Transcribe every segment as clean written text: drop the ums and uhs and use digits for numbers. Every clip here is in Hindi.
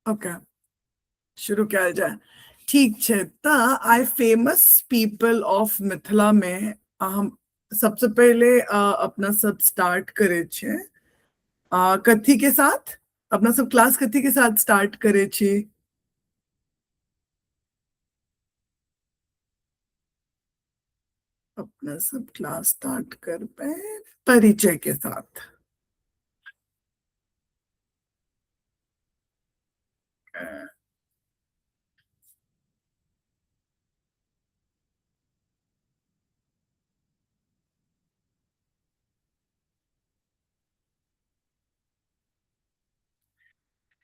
ओके, शुरू किया जाए। ठीक छे। ता आई फेमस पीपल ऑफ मिथिला में हम सबसे पहले अपना सब स्टार्ट करे छे कथी के साथ, अपना सब क्लास कथी के साथ स्टार्ट करे छी? अपना सब क्लास स्टार्ट कर पे परिचय के साथ।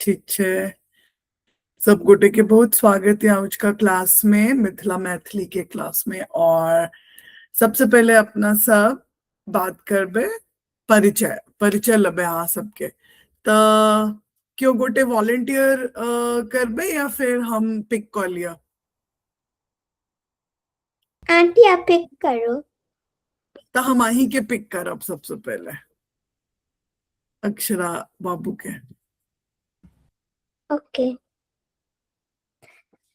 ठीक छे। सब गोटे के बहुत स्वागत है आज का क्लास में, मिथिला मैथिली के क्लास में। और सबसे पहले अपना सब बात करबे परिचय परिचय लबे अहाँ सबके। तो क्यों गोटे वॉलेंटियर करबे या फिर हम पिक कर लिया? आंटी आप पिक करो। तो हम ही के पिक करब सबसे पहले अक्षरा बाबू के। ओके,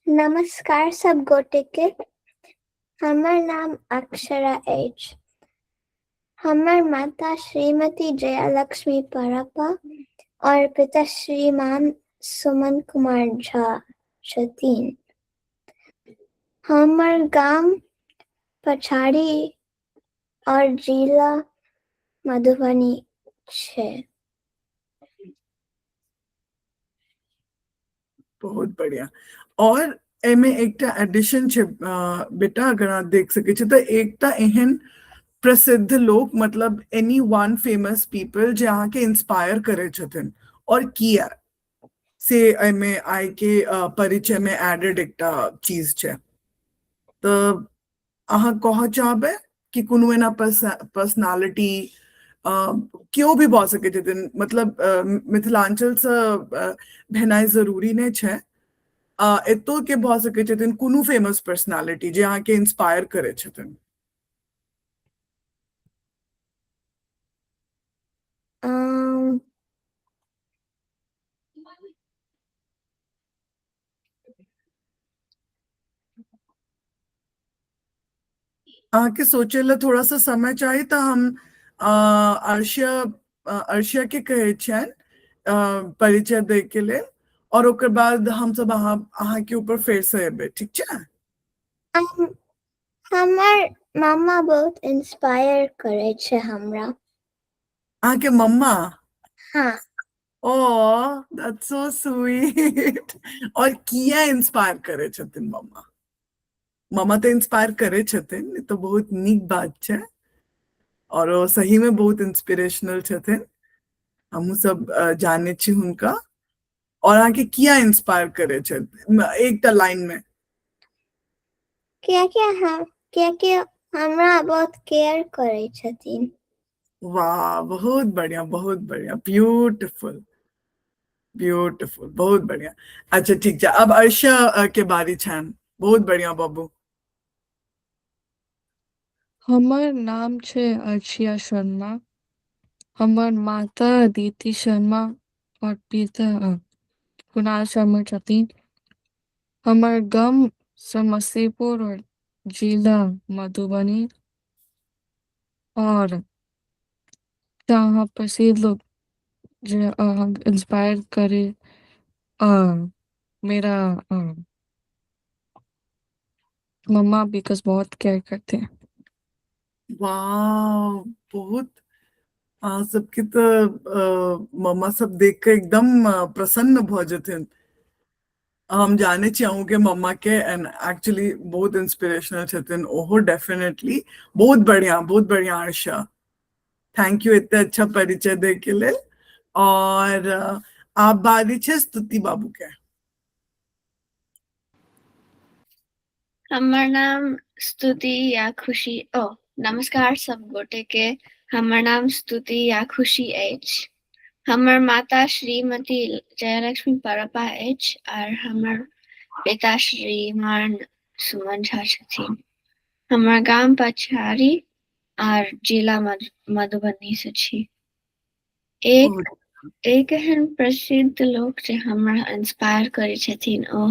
नमस्कार सब गोटे के। हमर नाम अक्षरा एच। हमर माता श्रीमती जयालक्ष्मी परपा और पिता श्रीमान सुमन कुमार झा छथिन। हमर गांव पछाड़ी और जिला मधुबनी छे। बहुत बढ़िया। और एमे एकटा एडिशन छे बेटा, अगर आप देख सके छे तो एकटा एहन प्रसिद्ध लोग, मतलब एनी वन फेमस पीपल जे अहाँ के इंस्पायर करे छथिन और किया से एमे आई के परिचय में एडेड एकटा चीज छे। तो अहाँ कह चाहबे कि कोनो एना पर्सनालिटी क्यों भी भऽ सकै छथिन, मतलब मिथिलांचल से भेनाइ जरूरी नहीं छे। एतो के भऽ सकै छथिन कोनो फेमस पर्सनालिटी जे अहाँ के इंस्पायर करे छथिन। के सोचे ला थोड़ा सा समय चाहिए तो हम अर्शिया अर्शिया के कहे छन परिचय दे के लिए, और ओकर बाद हम सब अहाँ के ऊपर फिर से एबे, ठीक छे? हमर मामा बहुत इंस्पायर करे छे हमरा। अहाँ के मम्मा? हाँ। ओह, दैट्स सो स्वीट। और किया इंस्पायर करे छथिन मम्मा? मम्मा तो इंस्पायर करे छथिन, ई तो बहुत नीक बात छे। और वो सही में बहुत इंस्पिरेशनल छथिन, हम सब जाने छी हुनका। और आके किया इंस्पायर करे छे एकटा लाइन में? क्या हमरा बहुत केयर करे छथिन। वाह, बहुत बढ़िया, बहुत बढ़िया, ब्यूटीफुल ब्यूटीफुल, बहुत बढ़िया। अच्छा ठीक है, अब अर्षा के बारी छन। बहुत बढ़िया बाबू। हमर नाम छे अर्शिया शर्मा। हमर माता अदिति शर्मा और पिता कुणाल शर्मा छथिन। हमर गांव समस्तीपुर और जिला मधुबनी। और जहाँ प्रसिद्ध लोग जो हम इंस्पायर करे, अ, मेरा मम्मा बिकॉज बहुत केयर करते हैं। वाह, बहुत। सबके तो मम्मा सब देख के एकदम प्रसन्न भ जथिन। हम जाने चाहूँ के मम्मा के, एंड एक्चुअली बहुत इंस्पिरेशनल छथिन ओहो, डेफिनेटली। बहुत बढ़िया, बहुत बढ़िया आशा। थैंक यू इतने अच्छा परिचय दे के लिए। और आप बारी छे स्तुति बाबू के। हमर नाम स्तुति या खुशी नमस्कार सब गोटे के। हमर नाम स्तुति या खुशी एच। हमर माता श्रीमती जयलक्ष्मी परपा एच और हमर पिता श्रीमान सुमन झा छथिन। हमर गांव पछारी और जिला मधुबनी से छी। एक एक एहन प्रसिद्ध लोक जे हमरा इंस्पायर करै छथिन ओ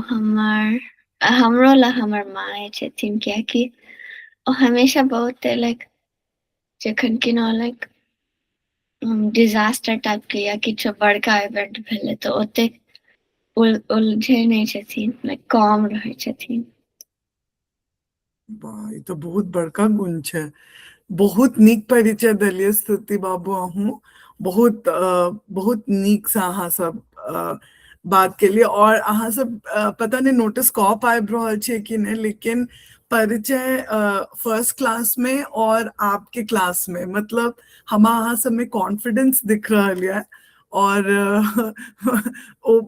हमरो ला हमर माँ छथिन, कियाकि ओ हमेशा बहुत लाइक जखन कि लाइक डिजास्टर टाइप के या किछो बड़का इवेंट भेलै तऽ ओतेक उलझे नहीं छथिन, लाइक काम रहे छथिन। वाह, ये तो बहुत बड़का गुण छै। बहुत नीक परिचय देलियै स्तुति बाबू, अहूँ बहुत बहुत नीक से अहाँ सब बात के लिए। और अहाँ सब पता नहीं नोटिस कऽ पाबि रहल छै कि नहीं, लेकिन परिचय फर्स्ट क्लास में और आपके क्लास में, मतलब हम अहाँ सब में कॉन्फिडेंस दिख रहल है। और ओ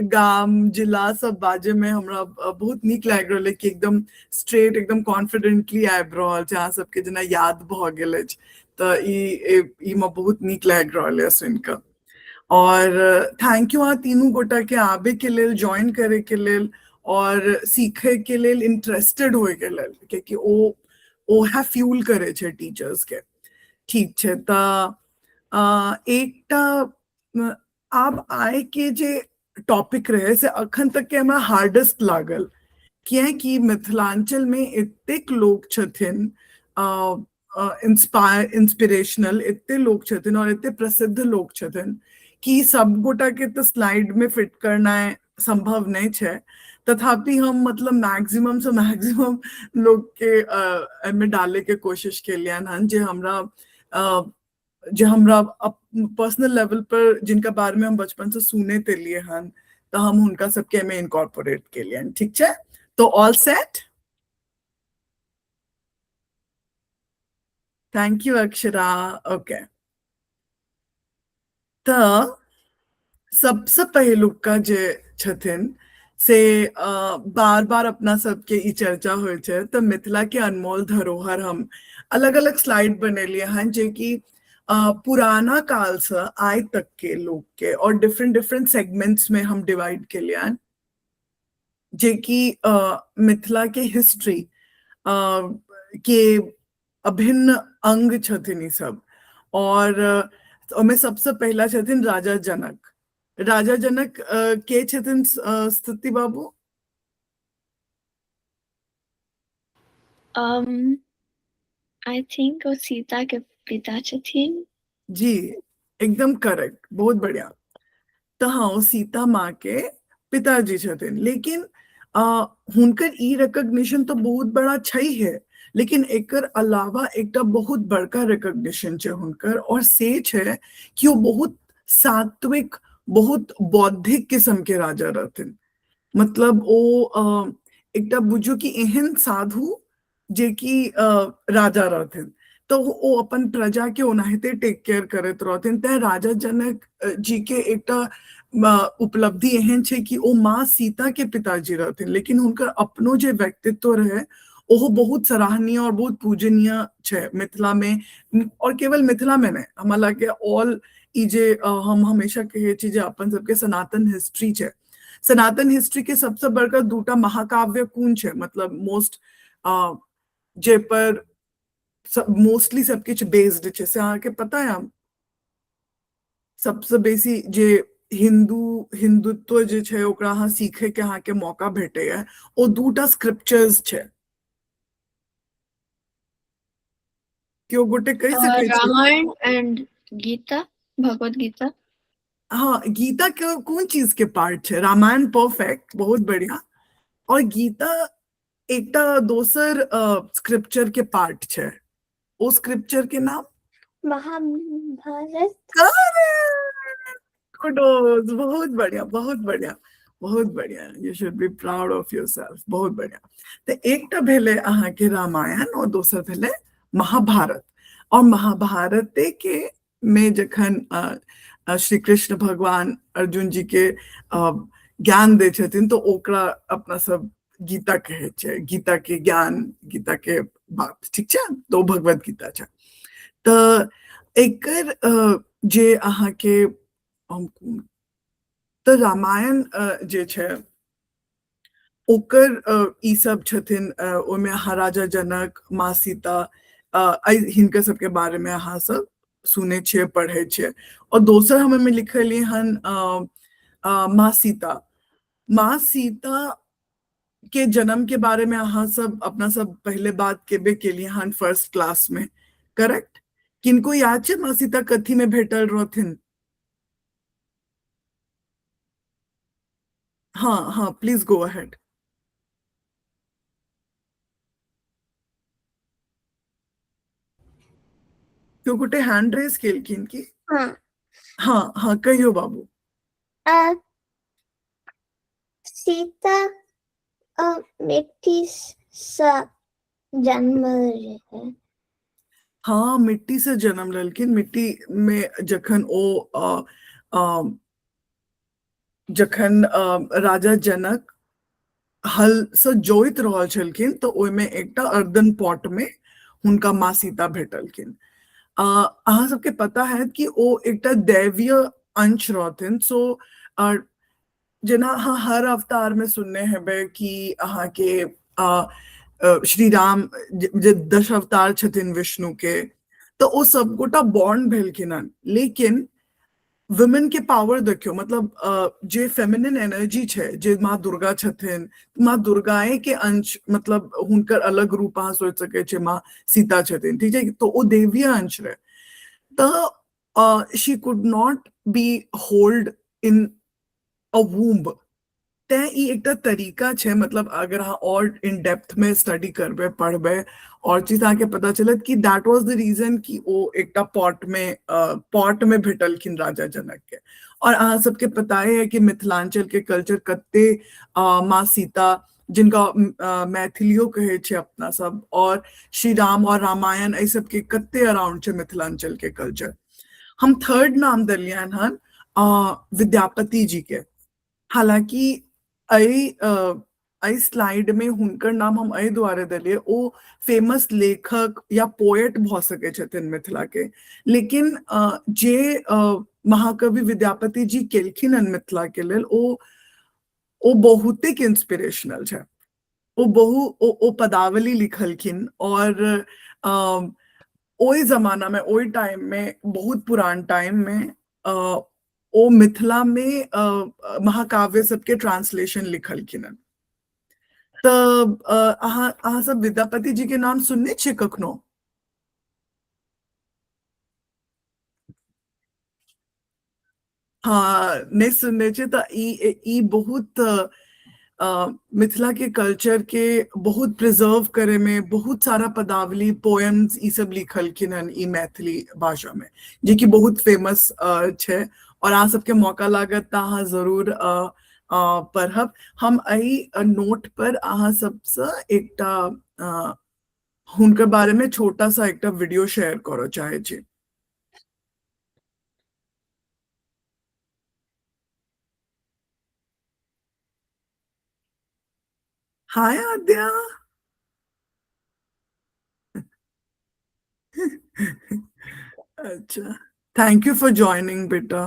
गाम जिला सब बाजे में हमरा बहुत नीक लागि रहल है कि एकदम स्ट्रेट एकदम कॉन्फिडेंटली आबि रहल छै, अहाँ सबके जेना याद भ गेल अछि। तऽ ई में बहुत नीक लागि रहल है सुनि कऽ। और थैंक यू अहाँ तीनू गोटा के आबे के लेल, ज्वाइन करे के लेल और सीखे के लेल, इंटरेस्टेड होए के लेल, क्योंकि ओहे फ्यूल करे छै टीचर्स के। ठीक छै, तऽ एकटा आब आय के जे टॉपिक रहे से अखन तक के हमरा हार्डेस्ट लागल, कियाकि मिथिलांचल में एतेक लोग छथिन इंस्पिरेशनल, एते लोग छथिन और एते प्रसिद्ध लोग छथिन कि सब गोटा के तो स्लाइड में फिट करना संभव नहीं छै। तथापि हम मतलब मैक्सिमम से मैक्सिमम लोग के में डाले के कोशिश के लिए हन, जे हमरा पर्सनल लेवल पर जिनका बारे में हम बचपन से सुने ते लिए हन, तो हम हुनका सबके में इनकॉर्पोरेट के लिए। ठीक है, तो all set. Thank you Akshara. Okay, तो सबसे पहिलुका जे छथिन से बार बार अपना सबके ई चर्चा होइ छै, तो मिथिला के अनमोल धरोहर हम अलग अलग स्लाइड बनेलिए हन, जे कि पुराना काल से आय तक के लोग के और डिफरेंट डिफरेंट सेगमेंट्स में हम डिवाइड के लिए हन, जे कि मिथिला के हिस्ट्री के अभिन्न अंग छथिन ई सब। और ओमे सबसे पहला छथिन राजा जनक। राजा जनक के छथिन स्तुति बाबू? आई थिंक वो सीता के पिता छथिन। जी, एकदम करेक्ट, बहुत बढ़िया। तो हाँ, वो सीता माँ के पिताजी छथिन, लेकिन हुनकर ई रिकॉग्निशन तो बहुत बड़ा छै है, लेकिन एकर अलावा एकटा बहुत बड़का रिकॉग्निशन छै हुनकर, और से छै कि वो बहुत सात्विक, बहुत बौद्धिक किस्म के राजा रहथिन। मतलब ओ एकटा बुझू कि एहन साधु जे कि राजा रहथिन, तो ओ अपन प्रजा के ओनाहिते टेक केयर करैत रहथिन। तै राजा जनक जी के एकटा उपलब्धि एहन छै कि ओ माँ सीता के पिताजी रहथिन, लेकिन हुनकर अपनो जे व्यक्तित्व रहे ओहो बहुत सराहनीय और बहुत पूजनीय छै मिथिला में। और केवल मिथिला में नहीं, हमरा लगे ऑल ई जे हम हमेशा कहे छी जे अपन सबके सनातन हिस्ट्री छै, सनातन हिस्ट्री के सबसे बड़का दूटा महाकाव्य कौन छे, मतलब मोस्ट जे पर मोस्टली सब कुछ बेस्ड छे, से अहाँके पता है? सबसे बेसी जे हिंदुत्व जे छे ओकरा अहाँ सीखे के अहाँके मौका भेटे है, ओ दूटा स्क्रिप्चर्स छे। क्यों गोटे कह सके छे? रामायण एंड गीता, भगवत गीता। हाँ, गीता के कौन चीज के पार्ट छे? रामायण परफेक्ट, बहुत बढ़िया। और गीता एकटा दोसर स्क्रिप्चर के पार्ट छे, ओ स्क्रिप्चर के नाम? महाभारत। कुडोज, बहुत बढ़िया, बहुत बढ़िया, बहुत बढ़िया। You should be proud of yourself, बहुत बढ़िया। तो एकटा भेले अहाँ के रामायण और दोसर भेले महाभारत। और महाभारत के में जखन श्री कृष्ण भगवान अर्जुन जी के ज्ञान दे छथिन, तो ओकरा अपना सब गीता कहे छे, गीता के ज्ञान, गीता के बात, ठीक छे, तो भगवत गीता छे। तो एकर जे अहाँ के तो रामायण जे छे ओकर ई सब छथिन, ओमे राजा जनक, माँ सीता, हिनकर सबके बारे में अहाँ सब सुने छे पढ़े छे। और दोसर हमें में लिखल हन माँ सीता। माँ सीता के जन्म के बारे में अहाँ सब अपना सब पहले बात केबे के लिए हन फर्स्ट क्लास में, करेक्ट? किनको याद छे माँ सीता कथी में भेटल रहथिन? हाँ हाँ, प्लीज गो अहेड। क्यों गोटे हैंड रेज केलखिन की? हाँ हाँ हाँ, कहियो बाबू। अ, सीता मिट्टी सा जन्म है। हाँ, मिट्टी से जन्म लेलखिन। मिट्टी में जखन जखन राजा जनक हल से जोइत रहल छलखिन तो ओइमे एकटा अर्दन पॉट में हुनका माँ सीता भेटलखिन। अहाँ सबके पता है कि ओ एकटा दैवीय अंश रहथिन। सो जेना अहाँ हर अवतार में सुनने हेबै कि अहाँ के श्री राम जे 10 अवतार छथिन विष्णु के, तो ओ सब गोटा बॉर्न भेलखिन हन। लेकिन वुमेन के पावर देखियो, मतलब जे फेमिनिन एनर्जी छे, जे माँ दुर्गा छथिन, माँ दुर्गाए के अंश, मतलब हुनकर अलग रूप अहाँ सोच सके छे माँ सीता छथिन, ठीक है? तो ओ देवीय अंश रहे। तो she could not be hold in a womb. तै ई एकटा तरीका छे, मतलब अगर अहाँ और इन डेप्थ में स्टडी करबे पढ़बे और चीज आके पता चलत कि दैट वाज द रीजन कि वो एकटा पॉट में भेटलखिन राजा जनक के। और अहाँ सबके पता है कि मिथिलांचल के कल्चर कते माँ सीता, जिनका मैथिलियो कहे छे अपना सब, और श्री राम और रामायण ऐ सब के कते अराउंड छे मिथिलांचल के कल्चर। हम थर्ड नाम दलियन हन विद्यापति जी के। हालांकि आई स्लाइड में हुनकर नाम हम एहि दुआरे देलिए, ओ फेमस लेखक या पोएट भ सके छथिन मिथिला के। लेकिन जे महाकवि विद्यापति जी केलखिन हन मिथिला के लेल, ओ बहुते इंस्पिरेशनल छे। ओ पदावली लिखलखिन, और ओई जमाना में, ओई टाइम में, बहुत पुरान टाइम में ओ मिथिला में महाकाव्य सबके ट्रांसलेशन लिखलखिन हन। तो अहाँ सब विद्यापति जी के नाम सुनने छे कखनो? हाँ, नहीं सुनने छे। तो ई बहुत मिथिला के कल्चर के बहुत प्रिजर्व करे में बहुत सारा पदावली, पोएम्स ई सब लिखलखिन हन ई मैथिली भाषा में, जे कि बहुत फेमस छे। और अहाँ सबके मौका लागत त अहाँ जरूर पढ़ब। हम एही नोट पर अहाँ सबसे एकटा हुनकर बारे में छोटा सा एकटा वीडियो शेयर करो चाहे छी। हाय आद्या। अच्छा, थैंक यू फॉर ज्वाइनिंग बेटा।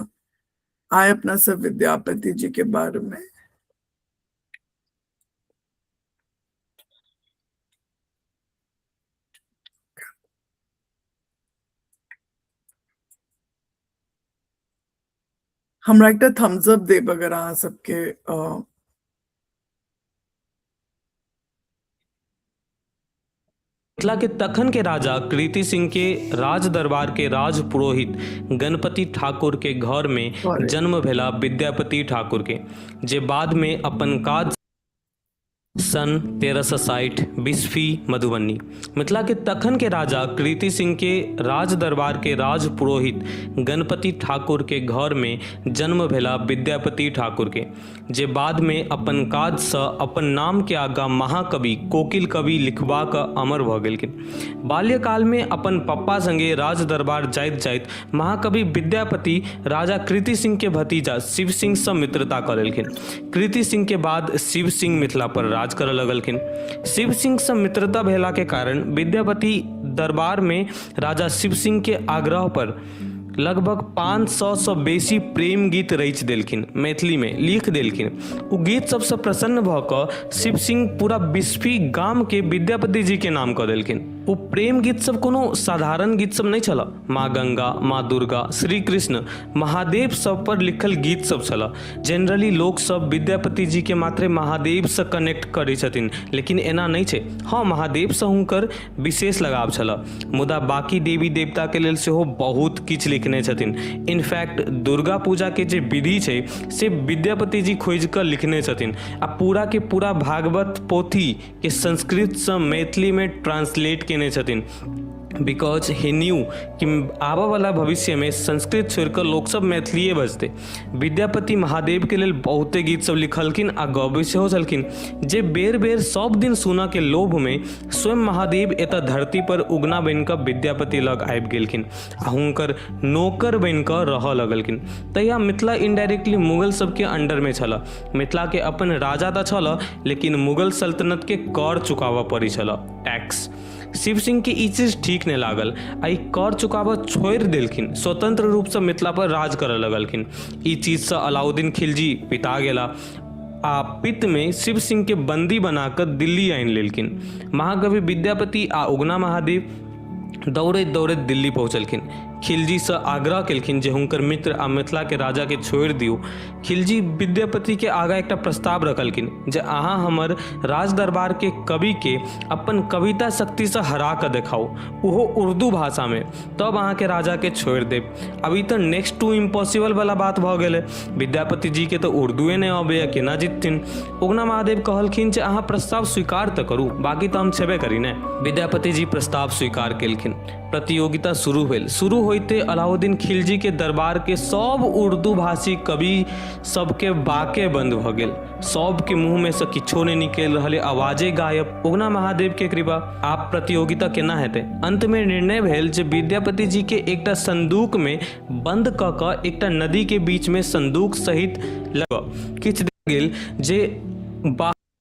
आए अपना सब विद्यापति जी के बारे में। हमरा एकटा थम्स अप देब अगर अहाँ सबके मिथिला के तखन के राजा कृति सिंह के राज दरबार के राज पुरोहित गणपति ठाकुर के घर में Sorry. जन्म भेला विद्यापति ठाकुर के, जे बाद में अपन काज सन 1360 बिस्फी मधुबनी। मिथिला के तखन के राजा कृति सिंह के राज दरबार के राज पुरोहित गणपति ठाकुर के घर में जन्म भेला विद्यापति ठाकुर के, जे बाद में अपन काज से अपन नाम के आगा महाकवि कोकिल कवि लिखबाक अमर भ गेलखिन। बाल्यकाल में अपन पप्पा संगे राज दरबार जाइत जाइत महाकवि विद्यापति राजा कृति सिंह के भतीजा शिव सिंह से मित्रता कर लेलखिन। कृति सिंह के बाद शिव सिंह मिथिला पर राज कर लगलखिन। शिव सिंह से मित्रता भेला के कारण विद्यापति दरबार में राजा शिव सिंह के आग्रह पर लगभग 500 से बेसी प्रेम गीत रच देलखिन, मैथिली में लिख देलखिन। उ गीत सबसे प्रसन्न भ क शिव सिंह पूरा बिस्फी गाम के विद्यापति जी के नाम क देलखिन। वो प्रेम गीत सब कोनो साधारण गीत सब नहीं छला। माँ गंगा, माँ दुर्गा, श्री कृष्ण, महादेव सब पर लिखल गीत सब छला। जनरली लोग सब विद्यापति जी के मात्र महादेव से कनेक्ट करै छथिन, लेकिन एना नहीं छे। हाँ, महादेव से हुनकर विशेष लगाव छला, मुदा बाकी देवी देवता के लेल सेहो बहुत किछ लिखने छथिन। इनफैक्ट दुर्गा पूजा के जे विधि छै से विद्यापति जी खोज कर लिखने छथिन आ पूरा के पूरा भागवत पोथी के संस्कृत से मैथिली में ट्रांसलेट केने छथिन। बिकॉज ही न्यू कि आबा वाला भविष्य में संस्कृत छोड़कर लोग सब मैथिलीए बजते। विद्यापति महादेव के लेल बहुते गीत सब लिखलखिन आ गबै सेहो छलखिन, जे बेर बेर सब दिन सुना के लोभ में स्वयं महादेव एतऽ धरती पर उगना बनिकऽ विद्यापति लग आबि गेलखिन आ हुनकर नौकर बनिकऽ रहऽ लगलखिन। तहिया मिथिला इनडायरेक्टली मुगल सबके अंडर में छल। मिथिला के अपन राजा तऽ छल, लेकिन मुगल सल्तनत के कर चुकाबऽ पड़ै छल, टैक्स। शिव सिंह के ई चीज ठीक नहीं लागल आ ई कर चुकाबऽ छोड़ि देलखिन, स्वतंत्र रूप से मिथिला पर राज करऽ लगलखिन। ई चीज से अलाउद्दीन खिलजी पिता गेला आ पित्त में शिव सिंह के बंदी बनाकर दिल्ली आनि लेलखिन। महाकवि विद्यापति आ उगना महादेव दौड़ैत दौड़ैत दिल्ली पहुँचलखिन। खिलजी से आग्रह केलखिन जे हुनकर मित्र आ मिथिला के राजा के छोड़ि दियौ। खिलजी विद्यापति के आगा एकटा प्रस्ताव रखलखिन जे अहाँ हमर राज दरबार के कवि के अपन कविता शक्ति से हरा के देखाओ, उहो उर्दू भाषा में, तब अहाँ के राजा के छोड़ि देब। अभी तो नेक्स्ट टू इम्पॉसिबल वाला बात भ गेलै। विद्यापति जी के तो उर्दूए नहीं अबैया, केना जितथिन। उगना महादेव कहलखिन जे अहाँ प्रस्ताव स्वीकार तो करू, बाकी तो हम छेबे करी ने। विद्यापति जी प्रस्ताव स्वीकार केलखिन। प्रतियोगिता शुरू भेल। शुरू होते अलाउद्दीन खिलजी के दरबार के सब उर्दू भाषी कवि सबके बाके बंद भ गेल। सब के मुंह में से किछो नहीं निकल रहे, आवाजे गायब। उगना महादेव के कृपा आप प्रतियोगिता केना हेते। अंत में निर्णय भेल जे विद्यापति जी के एकटा संदूक में बंद क के एकटा नदी के बीच में संदूक सहित लग किछ देल गेल जे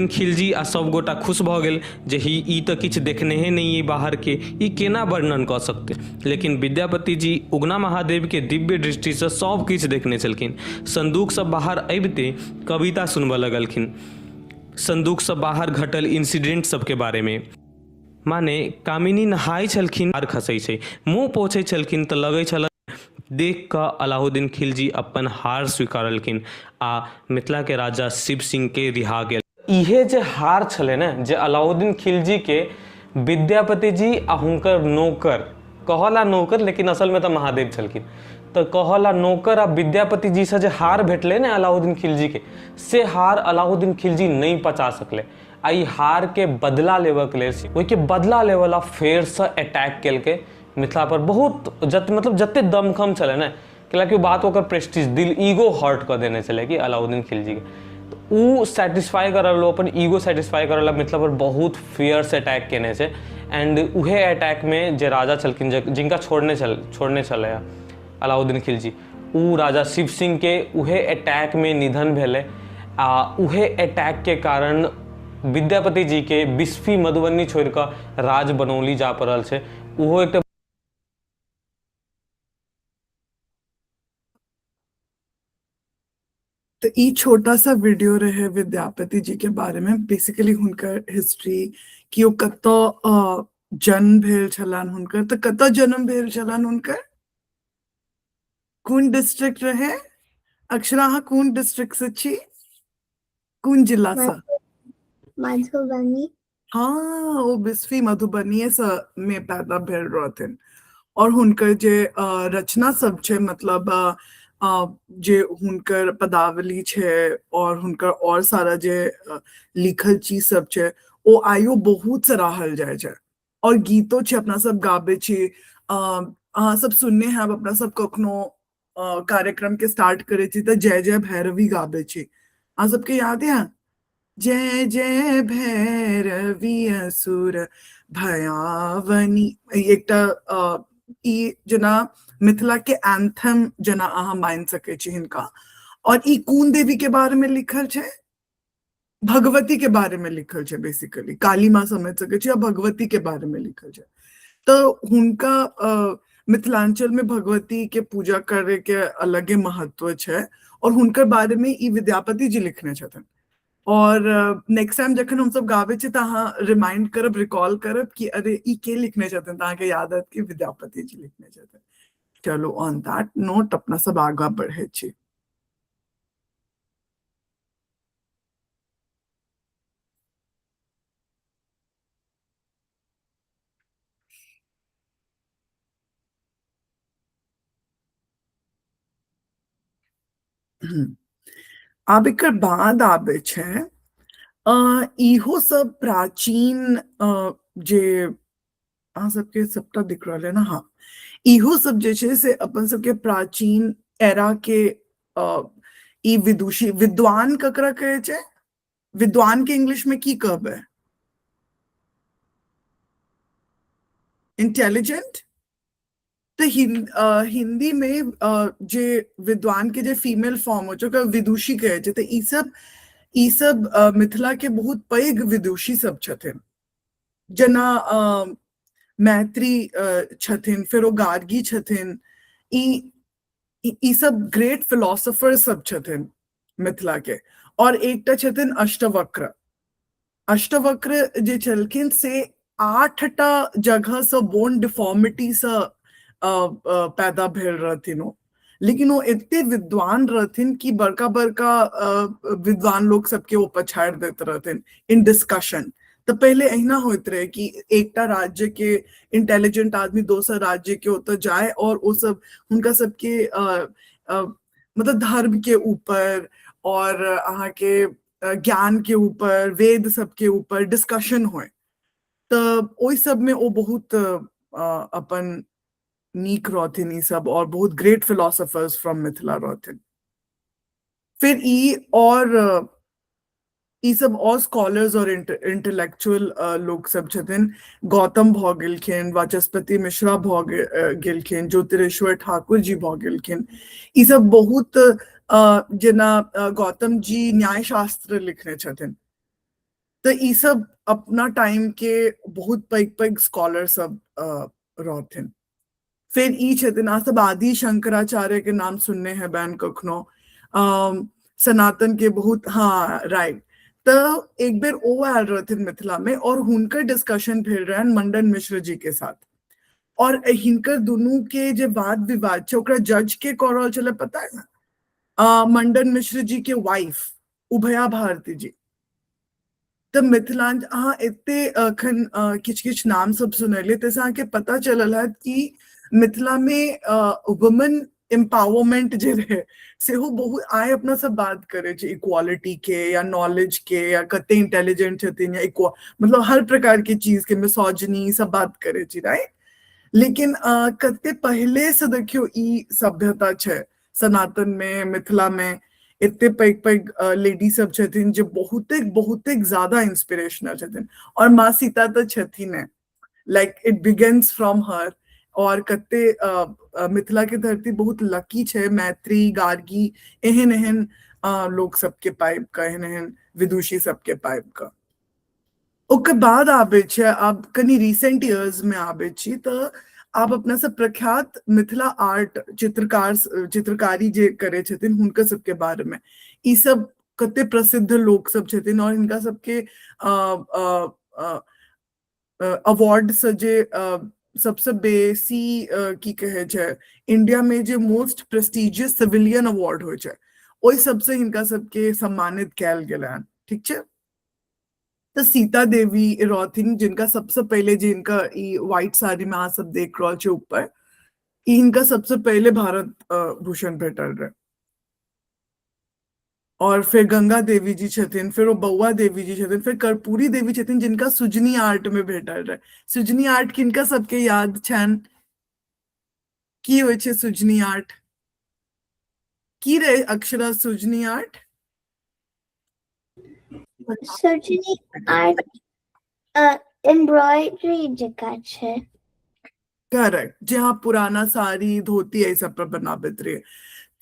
खिलजी आ सब गोटा खुश भ गेल जे ई तो किछ देखने ही नहीं है बाहर के, ई केना वर्णन क सकते। लेकिन विद्यापति जी उगना महादेव के दिव्य दृष्टि से सब किछ देखने चलखिन। संदूक से बाहर अबिते कविता सुनबऽ लगलखिन। संदूक से बाहर घटल इंसिडेंट सबके बारे में, माने कामिनी नहाय छलखिन, हार खसै छै, मुंह पोछै छलखिन तऽ लगै छल। देख कऽ अलाउद्दीन खिलजी अपन हार स्वीकारलखिन आ मिथिला के राजा शिव सिंह के रिहा गेल। इहे जे हार छले ने, जे अलाउद्दीन खिलजी के विद्यापति जी आ हुनकर नौकर, कहला नौकर लेकिन असल में तो महादेव छलखिन, तो कहला नौकर आ विद्यापति जी से जे हार भेटले ने अलाउद्दीन खिलजी के, से हार अलाउद्दीन खिलजी नहीं पचा सकले। आ ई हार के बदला लेबऽ के लेल ओहि के बदला लेवला फेर से अटैक केलकै मिथिला पर। बहुत मतलब जते दमखम छले ने, कैलाकि बात ओकर प्रेस्टीज, दिल, ईगो हर्ट कर देने छले कि अलाउद्दीन खिलजी के। उ सेटिस्फाई करल, अपन ईगो सेटिस्फाई करल मिथिला पर बहुत फियर से अटैक केने छै। एंड उहे अटैक में जे राजा छलखिन, जिनका छोड़ने छले अलाउद्दीन खिलजी, उ राजा शिव सिंह के उहे अटैक में निधन भेले। आ उहे अटैक के कारण विद्यापति जी के बिस्फी मधुबनी छोड़ कर राज बनौली जा पड़ल छै। उहो एक तो ई छोटा सा वीडियो रहे विद्यापति जी के बारे में, बेसिकली हुनकर हिस्ट्री कि ओ कतऽ जन्म भेल छलन हुनकर, तो कतऽ जन्म भेल छलन हुनकर, कोन डिस्ट्रिक्ट रहे। अक्षरा अहाँ कोन डिस्ट्रिक्ट से छी, कोन जिला से? मधुबनी। हाँ, वो बिस्फी मधुबनी से में पैदा भेल रहथिन। और हुनकर जे रचना सब छै, मतलब जे हुनकर पदावली छै और हुनकर और सारा जे लिखल चीज सब छै, ओ आइयो बहुत सराहल जाय छै। और गीतो छै, अपना सब गाबे छी। अहाँ सब सुनने हैं, अपना सब कखनो कार्यक्रम के स्टार्ट करे छी तो जय जय भैरवी गाबे छी। अहाँ सबके याद है? जय जय भैरवी असुर भयावनी, एकटा ई जना मिथिला के एंथम जना अहाँ मान सके छी हिनका। और ई कोन देवी के बारे में लिखल छै? भगवती के बारे में लिखल छै। बेसिकली काली माँ समझ सके छी, भगवती के बारे में लिखल छै। तो हुनका मिथिलांचल में भगवती के पूजा करे के अलगे महत्व छै। और हुनकर बारे में ई विद्यापति जी लिखने छथिन। और नेक्स्ट टाइम जखन हम सब गावे छे तहाँ रिमाइंड करब, रिकॉल करब कि अरे ई के लिखने चाहते तहाँ के याद आत कि विद्यापति जी लिखने चाहते। चलो ऑन दैट नोट अपना सब आगा बढ़े छे। आब एकर बाद आबे छे इहो सब प्राचीन जे अहाँ सबके सबटा दिख रहल है ना, हाँ इहो सब जे छे से अपन सबके प्राचीन एरा के ई विदुषी विद्वान ककरा कहे छे, विद्वान के इंग्लिश में की कहबे, इंटेलिजेंट। तो हिंदी में जे विद्वान के जे फीमेल फॉर्म हो जो विदुषी कहे छे। तो ई सब मिथिला के बहुत पैघ विदुषी सब छथिन, जना मैत्री छथिन, फिर ओ गार्गी छथिन, ई सब ग्रेट फिलोसोफर सब छथिन मिथिला के। और एकटा छथिन अष्टवक्र। अष्टवक्र जे छलखिन से 8टा जगह से बोन डिफॉर्मिटी से पैदा भेल रहथिन ओ, लेकिन वो इतने विद्वान रहथिन कि बड़का बड़का विद्वान लोग सबके वो पछाड़ देते रहथिन इन डिस्कशन। तो पहले अहिना होते रहे कि एकटा राज्य के इंटेलिजेंट आदमी दोसर राज्य के होता जाए और वो सब उनका सबके मतलब धर्म के ऊपर और अहाँ के ज्ञान के ऊपर, वेद सब के ऊपर डिस्कशन होए। तो ओई सब में वो बहुत अपन नीक रहथिन ई सब, और बहुत ग्रेट फिलोसोफर्स फ्रॉम मिथिला रहथिन। फिर ई सब और स्कॉलर्स और इंटेलेक्चुअल लोग सब छथिन। गौतम भ गेलखिन, वाचस्पति मिश्रा भ गेलखिन, ज्योतिरेश्वर ठाकुर जी भ गेलखिन। ई सब बहुत जना गौतम जी न्याय शास्त्र लिखने छथिन। तो ई सब अपना टाइम के बहुत पैघ पैघ स्कॉलर सब रहथिन। फिर ई छथिन आ सब आदि शंकराचार्य के नाम सुनने हैं बैन कखनो, सनातन के बहुत, हाँ राइट। तो एक बेर ओ आयल रहथिन मिथिला में और हुनकर डिस्कशन भेल रहन मंडन मिश्र जी के साथ। और हिनकर दुनू के जे वाद विवाद छे ओकरा जज के कर रहल छले पता है ना, मंडन मिश्र जी के वाइफ उभया भारती जी। तो मिथिलांचल अहाँ एते अखन किछ किछ नाम सब सुनलिए तैसे अहाँ के पता चलल है कि मिथिला में वुमेन एम्पावरमेंट जे रहे से हो बहुत आए अपना सब बात करे छे इक्वालिटी के या नॉलेज के या कते इंटेलिजेंट छथिन या मतलब हर प्रकार की चीज के मिसोजिनी सब बात करे छे, राइट। लेकिन कते पहले से देखियो ई सभ्यता छे सनातन में, मिथिला में इतने पैघ पैघ लेडी सब छथिन जो बहुते ज्यादा इंस्पिरेशनल छथिन। और माँ सीता तो छथिन है, like it begins from her. और कते मिथिला के धरती बहुत लकी छे, मैत्री गार्गी एहन एहन लोग सबके पाइप का, एहन एहन विदुषी सबके पाइप का। ओकर बाद आबे छे अब कनी रिसेंट इयर्स में आबे छी तो आप अपना सब प्रख्यात मिथिला आर्ट चित्रकारी जे करे छथिन हुनकर सबके बारे में। ई सब कते प्रसिद्ध लोग सब छथिन और इनका सबके अवार्ड से जे सबसे बेसी की कहे छे इंडिया में जे मोस्ट प्रेस्टिजियस सिविलियन अवार्ड होय छे ओई सबसे इनका सबके सम्मानित कैल गेलन, ठीक छे। तो सीता देवी रहथिन जिनका सबसे पहले जिनका ई व्हाइट साड़ी में आ सब देख रहा छे ऊपर, इनका सबसे पहले भारत भूषण भेटल रहे। और फिर गंगा देवी जी छथिन, फिर वो बउआ देवी जी छथिन, फिर कर्पूरी देवी छथिन जिनका सुजनी आर्ट में भेटल रहे। सुजनी आर्ट किनका सबके याद छन, की होय छे सुजनी आर्ट, की रहे Akshara Sujani art? Surgery art embroidery जका छे। करेक्ट, जहाँ पुराना साड़ी धोती ऐसा पर बनाबैत रहे।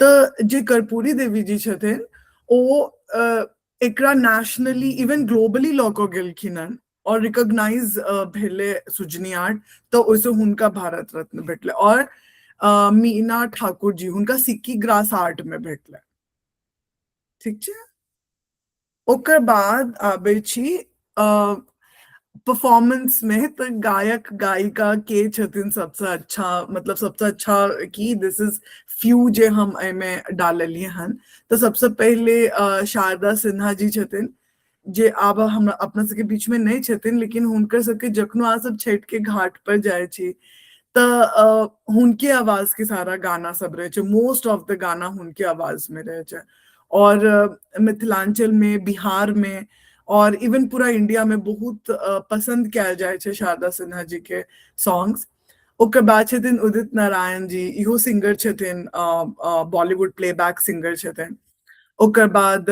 तो जे कर्पूरी देवी जी छथिन ओ एकरा नेशनली इवन ग्लोबली लऽ कऽ गेलखिन हन और रिकॉग्नाइज भेले सुजनी आर्ट। तो ओइसे हुनका भारत रत्न भेटले। और मीना ठाकुर जी हुनका सिक्की ग्रास आर्ट में भेटले, ठीक छे। ओकर बाद आबै छी परफॉर्मेंस में, तो गायक गायिका के छथिन सबसे अच्छा, मतलब सबसे अच्छा की दिस इज फ्यू जे हम एमे डाललिए हन। तो सबसे पहले शारदा सिन्हा जी छथिन, जे आब हम अपना सबके बीच में नहीं छथिन, लेकिन हुनकर सबके जखनो आ सब छठ के घाट पर जाए छी तो हुनके आवाज के सारा गाना सब रहे छे, मोस्ट ऑफ द गाना हुनके आवाज में रहे छे। और मिथिलांचल में, बिहार में और इवन पूरा इंडिया में बहुत पसंद किया जाए छे शारदा सिन्हा जी के सॉन्ग्स। ओकर बाद छथिन उदित नारायण जी, इहो सिंगर छथिन, बॉलीवुड प्लेबैक सिंगर छथिन। ओकर बाद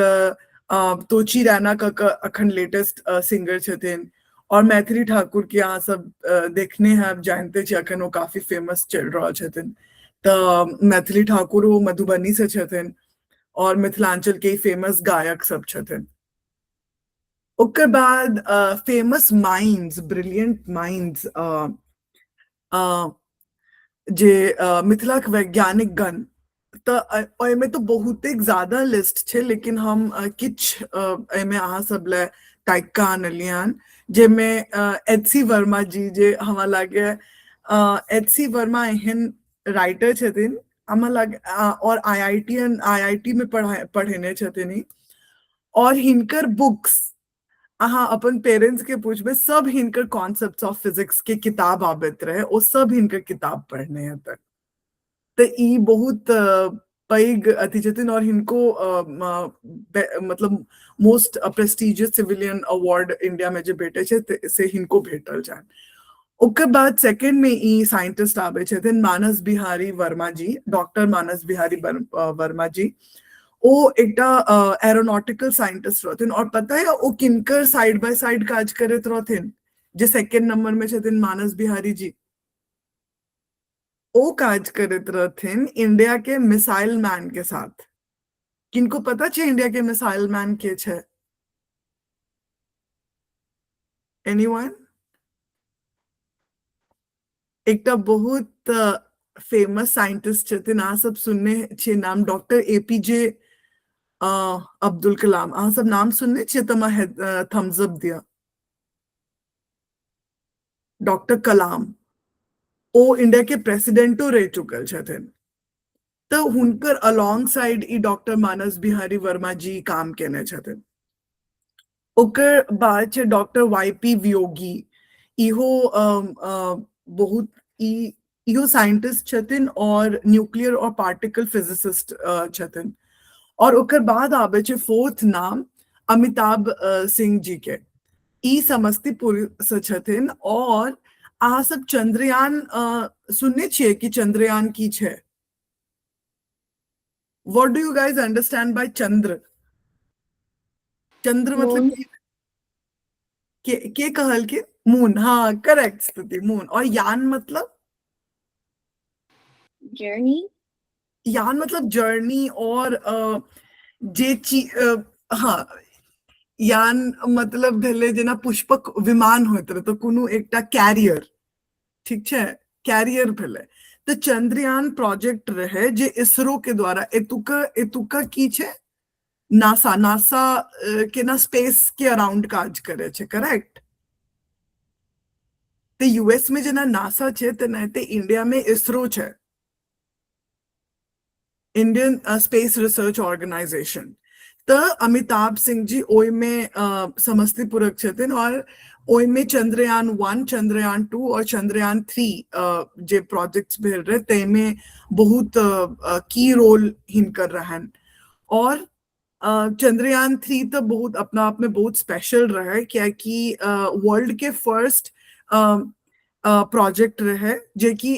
तोची रैना का अखन लेटेस्ट सिंगर छथिन। और मैथिली ठाकुर के अहाँ सब देखने हैं, जानते छी अखन वो काफी फेमस चल रहा छथिन। तो मैथिली ठाकुर वो मधुबनी से छथिन और मिथिलांचल के फेमस गायक सब छथिन। ओकर बाद फेमस माइंड्स, ब्रिलियंट माइंड्स जे मिथिला के वैज्ञानिक गण, तो ओहिमे तो बहुते ज्यादा लिस्ट छे, लेकिन हम किछ एमे अहाँ सब ले टाइक का आनलिए हन, जेमे एच.सी. वर्मा जी, जे हमरा लागे एच.सी. वर्मा एहन राइटर छथिन, हमरा लागे और आईआईटी में पढ़ेने छथिन ई। और हिनकर बुक्स अहाँ अपन पेरेंट्स के पूछबे, सब हिनकर कॉन्सेप्ट्स ऑफ फिजिक्स के किताब आबैत रहे, ओ सब हिनकर किताब पढ़ने हैं तक। तो ई बहुत पैग अथी छथिन, और हिनको मतलब most prestigious civilian award India में जे भेटे छे से हिनको भेटल छन। ओकर बाद सेकंड में ई साइंटिस्ट आबे छथिन मानस बिहारी वर्मा जी, डॉक्टर मानस बिहारी वर्मा जी। ओ एकटा एरोनॉटिकल साइंटिस्ट रहथिन, और पता है ओ किनकर साइड बाय साइड काज करत रहथिन, जे सेकंड नंबर में छथिन मानस बिहारी जी। ओ काज करत रहथिन इंडिया के मिसाइल मैन के साथ। किनको पता छे इंडिया के मिसाइल मैन के छे? एनीवन? एकटा बहुत फेमस साइंटिस्ट छथिन, अहाँ सब सुनने छे नाम, डॉक्टर एपीजे अब्दुल कलाम। अहाँ सब नाम सुनने छे तो मैं थम्स अप दिया। डॉक्टर कलाम ओ इंडिया के प्रेसिडेंटो रह चुकल छथिन। तो हुनकर अलॉन्ग साइड ई डॉक्टर मानस बिहारी वर्मा जी काम केने छथिन। ओकर बाद छे डॉक्टर वाईपी वियोगी, इहो बहुत इहो साइंटिस्ट छथिन और न्यूक्लियर और पार्टिकल फिजिसिस्ट छथिन। और ओकर बाद आबे छे फोर्थ नाम अमिताभ सिंह जी के, ई समस्तीपुर से छथिन। और अहाँ सब चंद्रयान सुनने छिए कि चंद्रयान की छे? What do you guys understand by Chandra? चंद्र मतलब Moon. के कहल के? मून, हाँ करेक्ट स्तुति, मून। और यान मतलब? journey, यान मतलब जर्नी। और जे हाँ, यान मतलब भेले जेना पुष्पक विमान होइत रहे, तो कोनो एकटा कैरियर, ठीक छे, कैरियर भेले। तो चंद्रयान प्रोजेक्ट रहे जे इसरो के द्वारा, एतुका की छे, नासा के ना स्पेस के अराउंड काज करे छे, करेक्ट? तो यूएस में जेना नासा छे, तो नहते इंडिया में इसरो छे, इंडियन स्पेस रिसर्च ऑर्गेनाइजेशन। तो अमिताभ सिंह जी ओय में समस्तीपुर छथिन, और ओय में चंद्रयान 1, चंद्रयान 2 और चंद्रयान 3 जे प्रोजेक्ट्स भेल रहे, ते में बहुत की रोल हिनकर रहन। और चंद्रयान 3 तो बहुत अपना आप में बहुत स्पेशल रहे, क्या कि वर्ल्ड के फर्स्ट प्रोजेक्ट रहे, जे कि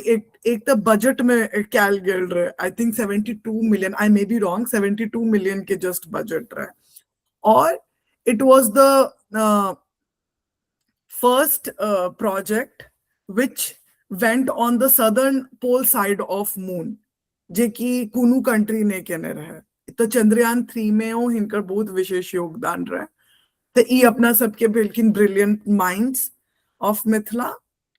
एक तो बजट में कैल गेल रहे, I think 72 million, I may be wrong, 72 million के जस्ट बजट रहे। और it was the first project which went on the southern pole side of moon, जे कि कोनो कंट्री ने केने रहे। तो चंद्रयान 3 में ओ हिनकर बहुत विशेष योगदान रहे। तो ई अपना सबके बिल्कुल ब्रिलियंट माइंड्स ऑफ मिथिला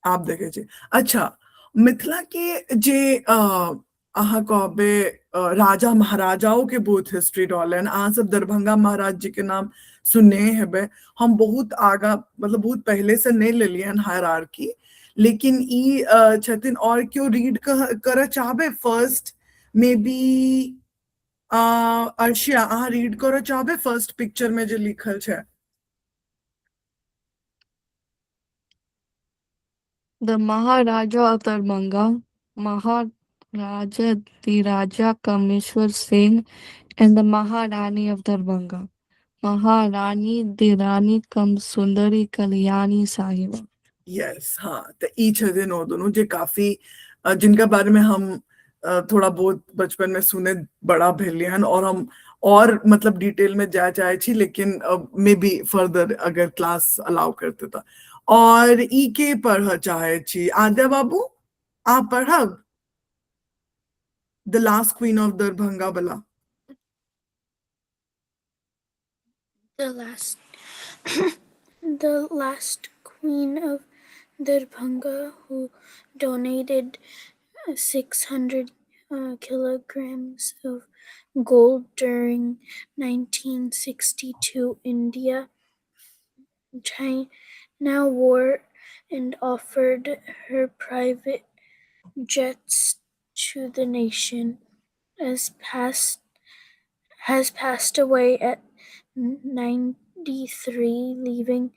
आप देखे छे। अच्छा, मिथिला के जे अहाँ कहबे राजा महाराजाओं के बहुत हिस्ट्री रहलन। अहाँ सब दरभंगा महाराज जी के नाम सुनने हेबे। हम बहुत आगा मतलब बहुत पहले से नहीं लेलियन हायरार्की, लेकिन ई छथिन। और क्यों रीड कर चाहबे फर्स्ट मे बी अर्शिया अहाँ रीड कर चाहबे फर्स्ट पिक्चर में जो लिखल है? The Maharaja of Darbhanga, Maharaja Dhiraja Kameshwar Singh, and the Maharani of Darbhanga, Maharani Dhirani Kam Sundari Kalyani Sahiba. Yes हाँ, तो ई छथिन वो दोनों जे काफी जिनका बारे में हम थोड़ा बहुत बचपन में सुने बड़ा भेलियन। और हम और मतलब डिटेल में जा चाहे छी, लेकिन मे बी फर्दर अगर क्लास अलाउ करते था। और ई के पढ़ चाहे छी आद्या बाबू, आप पढ़ब the last queen of Darbhanga बला? The last queen of Darbhanga, who donated 600 kilograms of gold during 1962 India-China war and offered her private jets to the nation, has passed away at 93, leaving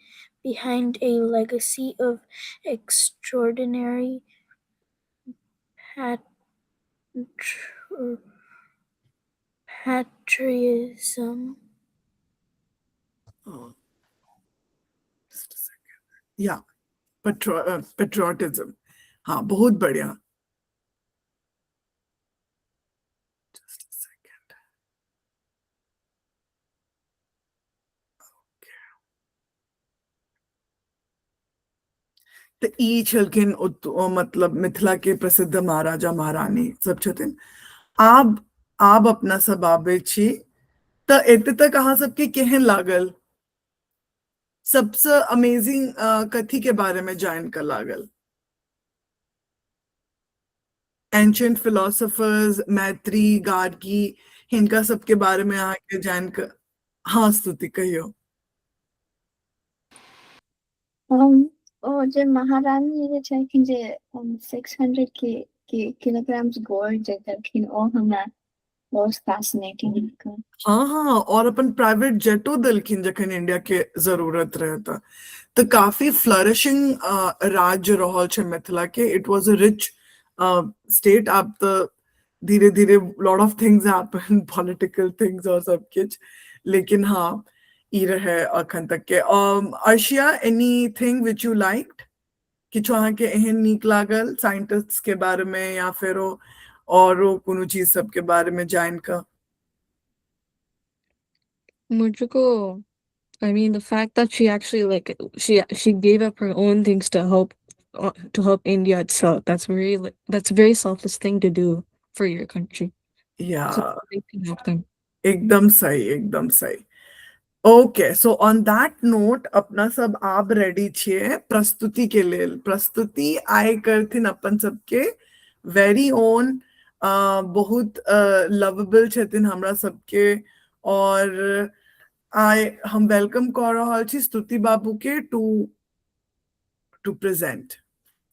behind a legacy of extraordinary patriotism. या पेट्रियोटिज्म, हाँ बहुत बढ़िया। Just a second. तो ई छलखिन मतलब मिथिला के प्रसिद्ध महाराजा महारानी सब छथिन। आप अपना सब आबे छी, तो एते तक अहाँ सबके केहन लागल? सबसे अमेजिंग कथी के बारे में जान कर लागल? एंशियंट फिलोसोफर्स मैत्री गार्गी हिनका सबके बारे में अहाँ के जान कर? हाँ स्तुति कहियो। ओ जे महारानी जे छलखिन जे 600 kilograms गोल्ड जे देलखिन, ओ हमरा बहुत फैसिनेटिंग लगल। हाँ हाँ, और अपन प्राइवेट जेटो दिलखिन जखन इंडिया के जरूरत रहता। तो काफी फ्लरिशिंग राज्य रहल छे मिथिला के। It was a rich state. अब तो धीरे धीरे lot of things happen, political things और सब कुछ, लेकिन हाँ ई रहे अखन तक के। Arshia anything which you liked, किछु अहाँ के एहन नीक लागल साइंटिस्ट्स के बारे में या फिर और कोनो चीज सब के बारे में जान का? मुझको, I mean, the fact that she actually she gave up her own things to help India itself. That's a very selfless thing to do for your country. या So they can help them. एकदम सही, एकदम सही। Okay, so on that note अपना सब आप रेडी छिए प्रस्तुति के लेल। प्रस्तुति आय करथिन अपन सबके वेरी ओन, बहुत लवेबल छथिन हमरा सबके। और आय हम वेलकम कर रहल छी स्तुति बाबू के टू प्रेजेंट।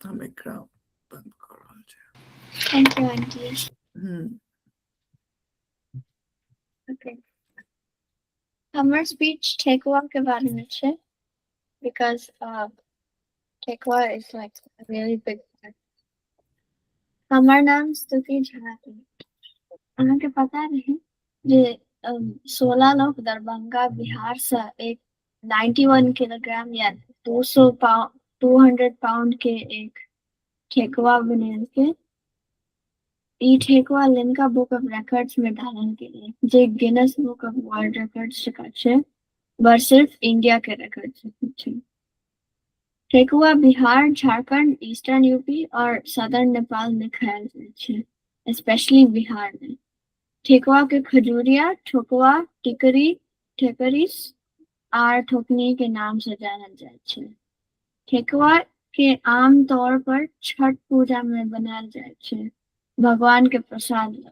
हम एकरा बंद कर रहल छी। Thank you aunty. ओके, हमर स्पीच ठेकुआ के बारे में छे, because thekua is like a really big part. हमर नाम स्तुति झा है। अहाँ के पता रहे जे 16 लोग दरभंगा बिहार से एक 91 किलोग्राम या 200 पाउंड के एक ठेकुआ बनेल के ई thekua Limca book of records में डालन के लिए, जे Guinness book of world records छे, बर सिर्फ इंडिया के रिकॉर्ड छे। ठेकुआ बिहार, झारखंड, ईस्टर्न यूपी और सदर्न नेपाल में खायल जाय छे, स्पेशली बिहार में। ठेकुआ के खजूरिया, ठोकुआ, टिकरी, ठेकरीस और ठोकनी के नाम से जानल जाय छे। ठेकुआ के आम तौर पर छठ पूजा में बनायल जाय छे। भगवान के प्रसाद ला।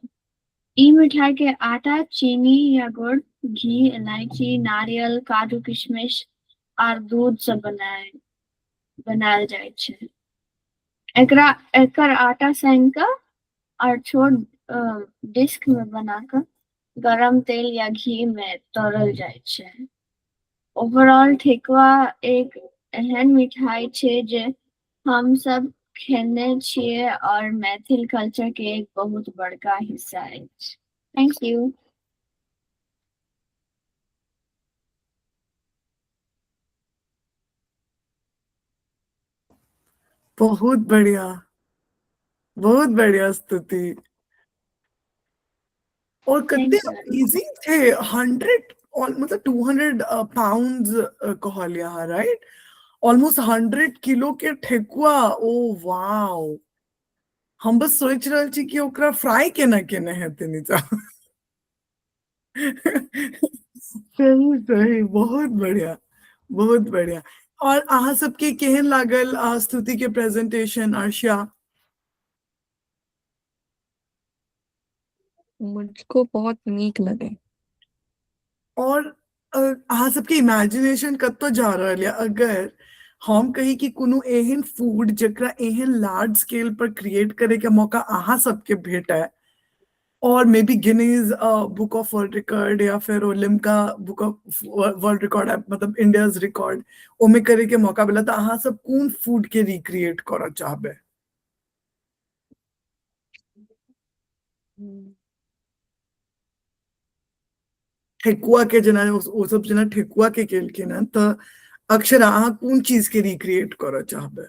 ई मिठाई के आटा चीनी या गुड़, घी, इलायची, नारियल, काजू, किशमिश आर दूध से बनायल जाय छै। एकर आटा सान के और छोट डिस्क में बना के गरम तेल या घी में तरल जाय छै। ओवरऑल ठेकुआ एक एहन मिठाई छै जे हम सब खेने छियै और मैथिल कल्चर के एक बहुत बड़का हिस्सा अछि। Thank you. बहुत बढ़िया, बहुत बढ़िया स्तुति। और कितने थैंक्स इजी थे। 100 मतलब 200 पाउंड्स कहलिया, राइट? ऑलमोस्ट 100 किलो के ठेकुआ। ओ वाओ, हम बस सोच रहल छी कि ओकरा फ्राई केना केने हेतै नीचा। सही सही, बहुत बढ़िया, बहुत बढ़िया। और अहाँ सबके केहन लागल स्तुति के प्रेजेंटेशन, अर्षिया? मुझको बहुत नीक लगे। और अहाँ सबके इमेजिनेशन कतौ जा रहल है। अगर हम कही कि कोनो एहन फूड जकरा एहन लार्ज स्केल पर क्रिएट करे के मौका अहाँ सबके भेटे, और may be Guinness book of world record या फिर Limca book of world record, मतलब इंडियाज रिकॉर्ड, ओमे करे के मौका मिला, तो अहाँ सब कौन फूड के रिक्रिएट करऽ चाहबे? ठेकुआ के जेना ओ सब जेना ठेकुआ के केलखिन हन, तो अक्षरा अहाँ कौन चीज के रिक्रिएट करऽ चाहबे?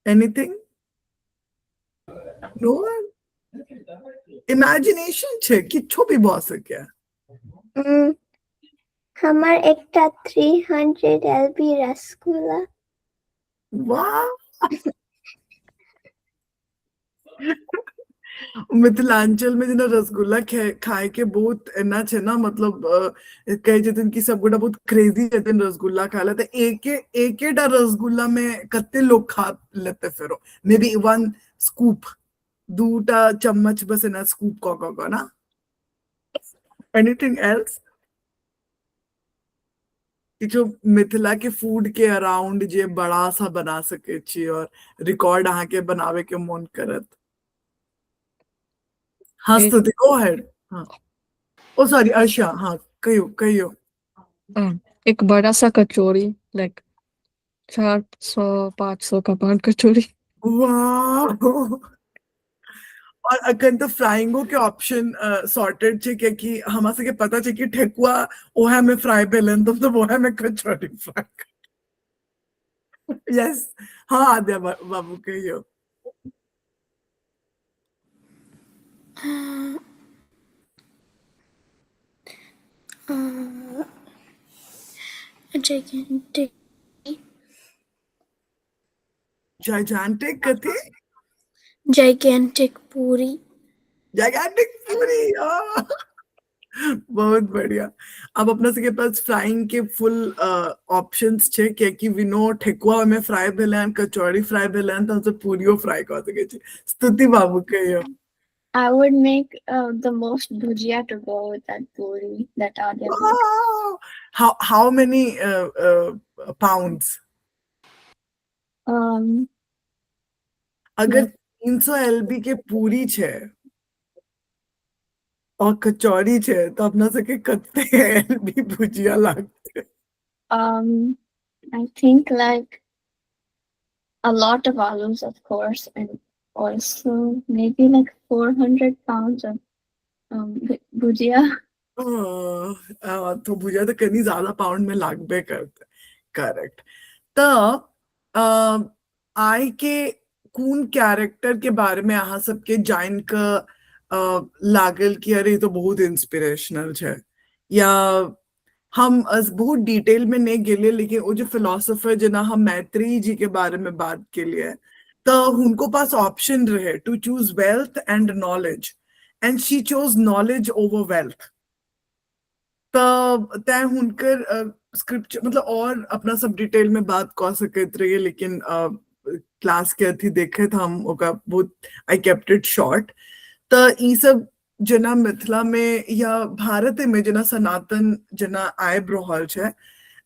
एनीथिंग? No one? इमेजिनेशन छै, किछो भी भऽ सकै। हमर एकटा 300 LB रसगुल्ला। वाह, मिथिलांचल में जेना रसगुल्ला खाए के बहुत एना छै ना, मतलब कहे छथिन कि सब गोटा बहुत क्रेजी छथिन रसगुल्ला खाय ला, तो एकेटा रसगुल्ला में कते लोग खा लेते फेरो? मे बी 1 स्कूप, 2टा चम्मच बस एना स्कूप क ना। Anything else? किछो मिथिला के फूड के अराउंड जे बड़ा सा बना सके छी और रिकॉर्ड अहाँ के बनावे के मन करत? हाँ एक स्तुति, गो अहेड। हाँ, ओ सॉरी अर्षा, हाँ कहियो कहियो। एक बड़ा सा कचौरी, लाइक 400-500 का 5 कचौरी। वाह, और अखन तो फ्राइंगो के ऑप्शन सॉर्टेड छे, क्योंकि हमरा सबके पता छे कि ठेकुआ ओहे में फ्राई भेलन, तो ओहे में कचौड़ी फ्राई। यस, हाँ आद्या बाबू कहियो। A gigantic जाइजेंटिक कथी? gigantic puri. जाइजेंटिक पूरी। बहुत बढ़िया। अब अपना सबके पास फ्राइंग के फुल ऑप्शंस छे, क्योंकि वी नो ठेकुआ में फ्राई भेलन, कचौड़ी फ्राई भेलन, तो हम सब पूरियो फ्राई कर सके छी। स्तुति बाबू कहियो। I would make the most bhujia to go with that puri that Adya made. Wow! How many pounds? अगर 300 LB के पूरी छे और कचौड़ी छे, तो अपना सबके कते LB भुजिया लागते? I think like a lot of alus, of course, and also maybe like 400 pounds of bhujia. तो भुजिया तो कहीं ज्यादा पाउंड में लागबे करते। करेक्ट। तो आई के कौन कैरेक्टर के बारे में अहाँ सबके जान के लागल कि अरे तो बहुत इंस्पिरेशनल है, या हम बहुत डिटेल में नहीं गेले, लेकिन वो जो फिलोसोफर जना हम मैत्री जी के बारे में बात के लिए, तो उनको पास ऑप्शन रहे to choose wealth and knowledge, and she chose knowledge over wealth. तै हुनकर स्क्रिप्ट मतलब और अपना सब डिटेल में बात कह सकते रहिए, लेकिन क्लास के अथी देखे थे हम ओका बहुत आई केप्ट इट शॉर्ट। तो ई सब जना मिथिला में या भारत में जना सनातन जना आबि रहल छै,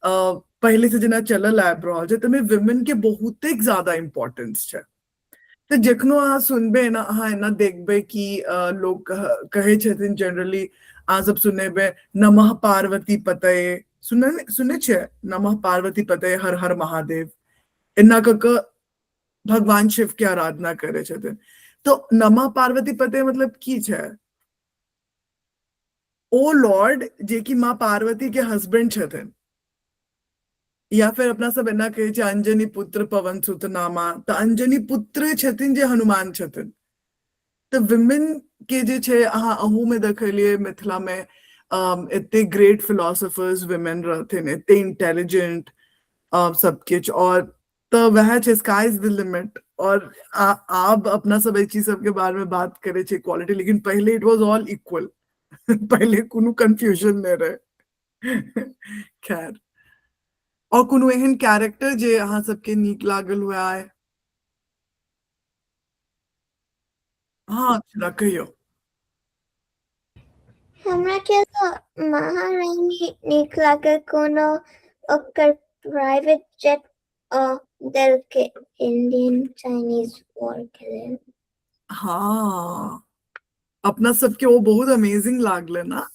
पहले से जना चलल आबि रहल छै, तमे विमेन के बहुते ज्यादा इम्पोर्टेंस छै। तो जखनो अहाँ सुनबे ना, अहाँ एना देखबे कि लोग कहे छथिन जनरली, अहाँ सब सुनेबे नमः पार्वती पतये, सुने छे नमः पार्वती पतये हर हर महादेव, एना क भगवान शिव के आराधना करे छथिन। तो नमः पार्वती पतये मतलब की छै? ओ लॉर्ड जे कि माँ पार्वती के हस्बैंड छथिन, या फिर अपना सब एना कहे छै अंजनी पुत्र पवन सुत नामा, तो अंजनी पुत्र छथिन जे हनुमान छथिन। तो विमेन के जे छे, अहाँ अहू में देखलिए मिथिला में इतने ग्रेट फिलोसोफर्स विमेन रहथिन, इतने इंटेलिजेंट सब कुछ, और तो वह छे स्काई इज द लिमिट। और आप अपना सब चीज सब के बारे में बात करे छे इक्वालिटी, लेकिन पहले इट वाज ऑल इक्वल। पहले कोनो कंफ्यूजन नहीं रहे। खैर, और कोनो एहन कैरेक्टर जे अहाँ सबके नीक लागल हुआ है? हाँ अक्षरा कहियो। हमरा के तो महारानी नीक लागल, कोनो ओकर प्राइवेट जेट दिल के इंडियन चाइनीज वॉर के लेल। हाँ, अपना सबके वो बहुत अमेजिंग लागले ना।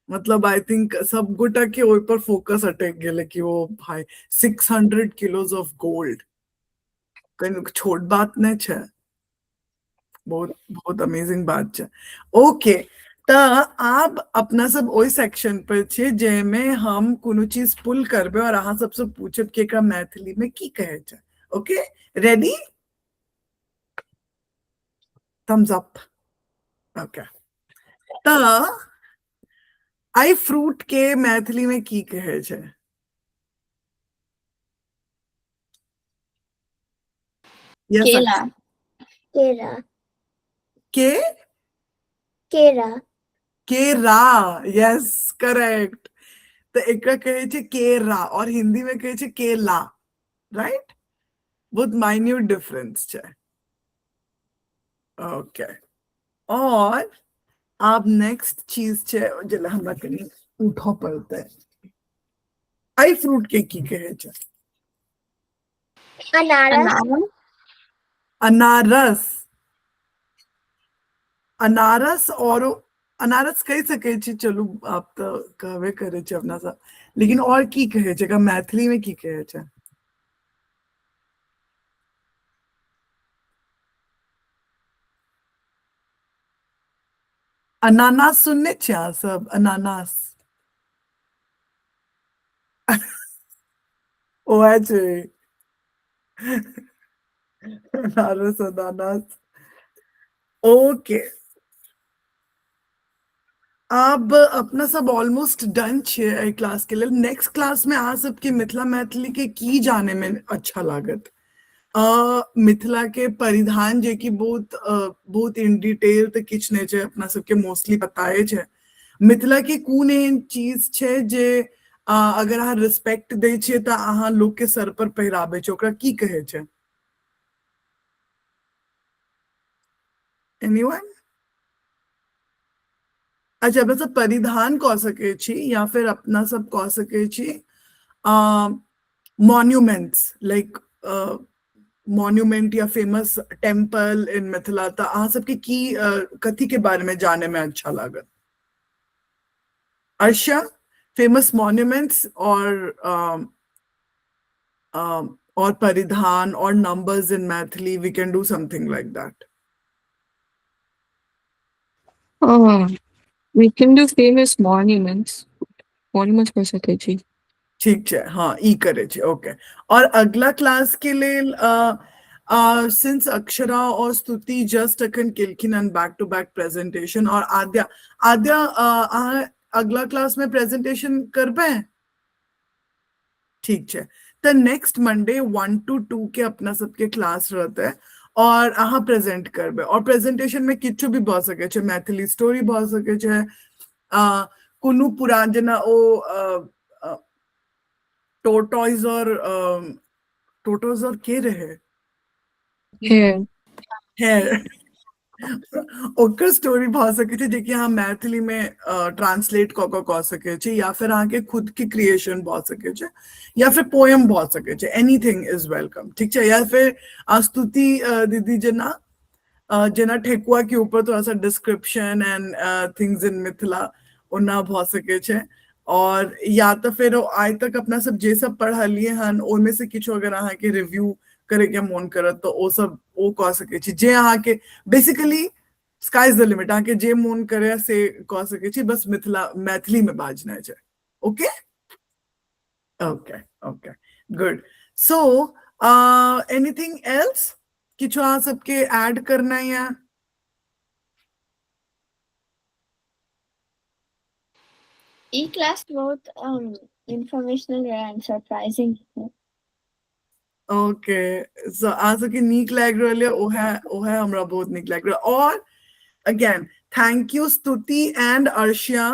मतलब आई थिंक सब गोटा के ओइ पर फोकस अटक गेले कि वो भाई 600 किलोज ऑफ गोल्ड कहीं छोट बात नहीं छे, बहुत बहुत अमेजिंग बात छे। ओके, तो आप अपना सब ओइ सेक्शन पर छे जेमे हम कोनो चीज पुल करबे और अहाँ सबसे पूछब कि एकरा मैथिली में की कहे छे। Okay, ready? Thumbs up. Okay, तो आई फ्रूट के मैथिली में की कहे छे? यस केला। केरा, के केरा, केरा, यस करेक्ट। तो एकरा कहे छे केरा और हिंदी में कहे छे केला, राइट? बहुत माइन्यूट डिफरेंस छे। ओके, और अब नेक्स्ट चीज छे जला हमरा कनी उठो पड़ते। आई फ्रूट के की कहे छे? अनारस, अनारस। अनारस। अनारस और अनारस कह सके छी, चलू आप तो कहबे करे छे अपना सा, लेकिन और की कहे छे का मैथिली में की कहे छे? अनानास सुनने छे अहाँ सब? अनानास ओहे छे अनारस, अनानास। ओके, अब अपना सब ऑलमोस्ट डन छे एहि क्लास के लिए। नेक्स्ट क्लास में अहाँ सबके मिथिला मैथिली के की जाने में अच्छा लागत? मिथिला के परिधान जे कि बहुत इन डिटेल तो किछ नहीं छे, अपना सबके मोस्टली पताए छे। मिथिला के कोन एहन चीज छे जे अगर अहाँ रिस्पेक्ट दै छिए तो अहाँ लोग के सर पर पहिराबे छे, ओकरा की कहे छे? एनीवन? अच्छा, अपना सब परिधान कह सके छी, या फिर अपना सब कह सके छी मॉन्यूमेंट्स, लाइक मॉन्यूमेंट या फेमस टेम्पल इन मिथिला। तो अहाँ सबके की कथी के बारे में जाने में अच्छा लागत? अर्षा, फेमस मॉन्यूमेंट्स और परिधान और numbers in Maithili, we can do something like that. We can do famous monuments. Monuments कर सके छी। ठीक है, हाँ ई करे छे। ओके, और अगला क्लास के लिए सिंस अक्षरा और स्तुति जस्ट अखन केलखिन and back to back presentation, और आद्या आद्या अगला क्लास में प्रेजेंटेशन करबे? ठीक है, तो नेक्स्ट मंडे 1 to 2 के अपना सबके क्लास रहते हैं, और अहाँ प्रेजेंट करबे। और प्रेजेंटेशन में किछु भी भ सके छे, मैथिली स्टोरी भ सके छे, कुनु पुरान जना टोटॉइज और के रहे Hair. है ओकर स्टोरी भ सके छै जे कि अहाँ मैथिली में ट्रांसलेट क के कह सके छै, या फिर अहाँ के खुद के क्रिएशन भ सके छै, या फिर पोएम भ सके छै, एनीथिंग इज वेलकम, ठीक छै। या फिर स्तुति दीदी जना ठेकुआ के ऊपर थोड़ा सा description and things in Mithila ओना भ सके छै। और या तो फिर आइ तक अपना सब जे सब पढ़लिए हन ओमे से किछु अगर अहाँ के रिव्यू करे के मन करत तो ओ सब ओ कह सके छी, जे अहाँ के basically sky is the limit, अहाँ के जे मन करे से कह सके छी, बस मैथिली में बाजना छै। Okay okay okay good. So anything else किछु अहाँ सबके ऐड करना है या? ई क्लास बहुत इंफॉर्मेशनल एंड सरप्राइजिंग है। ओके सो अहाँ सबके नीक लागि रहल है, ओहे हमरा बहुत नीक लागि रहल। और अगेन थैंक यू स्तुति एंड अर्शिया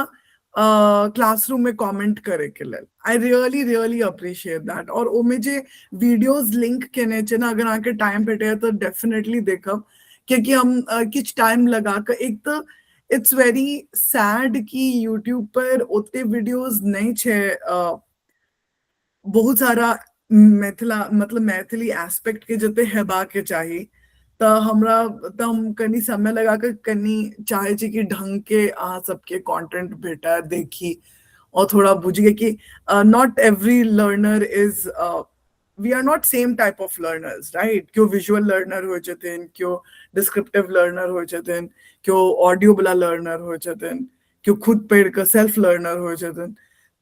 क्लासरूम में कमेंट करे के लेल। I really appreciate that. और ओमे जे वीडियोस लिंक केने छै ना, अगर आके टाइम भेटे तो डेफिनेटली देखब, क्योंकि हम किछ टाइम लगा के, एक तो इट्स वेरी सैड कि यूट्यूब पर ओते वीडियोस नहीं छे बहुत सारा मिथिला मतलब मैथिली एस्पेक्ट के जते हेबाक के चाहिए, तो हमरा तो हम कनी समय लगा के कनी चाहे छी कि ढंग के अहाँ सबके कंटेंट भेटा देखी और थोड़ा बुझिए कि not every learner is we are not same type of learners, right? क्यों विजुअल लर्नर हो छथिन, क्यों डिस्क्रिप्टिव लर्नर हो छथिन, क्यों ऑडियो वाला लर्नर हो छथिन, क्यों खुद पढ़ के सेल्फ लर्नर हो छथिन।